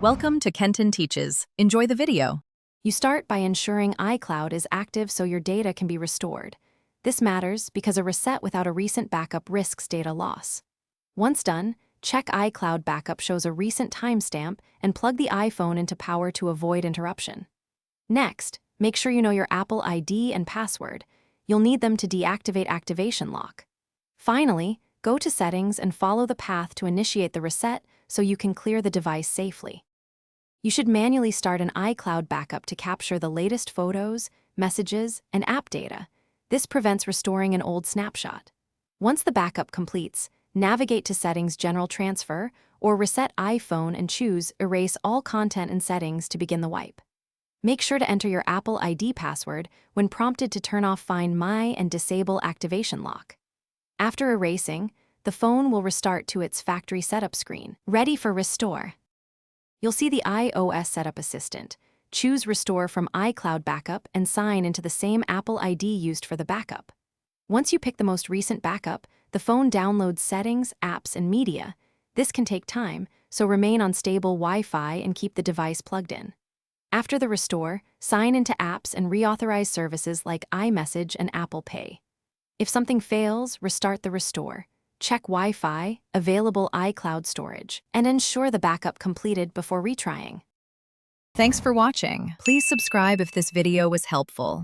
Welcome to Kenton Teaches. Enjoy the video. You start by ensuring iCloud is active so your data can be restored. This matters because a reset without a recent backup risks data loss. Once done, check iCloud backup shows a recent timestamp and plug the iPhone into power to avoid interruption. Next, make sure you know your Apple ID and password. You'll need them to deactivate activation lock. Finally, go to Settings and follow the path to initiate the reset so you can clear the device safely. You should manually start an iCloud backup to capture the latest photos, messages, and app data. This prevents restoring an old snapshot. Once the backup completes, navigate to Settings General Transfer or Reset iPhone and choose Erase all content and settings to begin the wipe. Make sure to enter your Apple ID password when prompted to turn off Find My and disable activation lock. After erasing, the phone will restart to its factory setup screen, ready for restore. You'll see the iOS Setup Assistant. Choose Restore from iCloud Backup and sign into the same Apple ID used for the backup. Once you pick the most recent backup, the phone downloads settings, apps, and media. This can take time, so remain on stable Wi-Fi and keep the device plugged in. After the restore, sign into apps and reauthorize services like iMessage and Apple Pay. If something fails, restart the restore. Check Wi-Fi, available iCloud storage, and ensure the backup completed before retrying. Thanks for watching. Please subscribe if this video was helpful.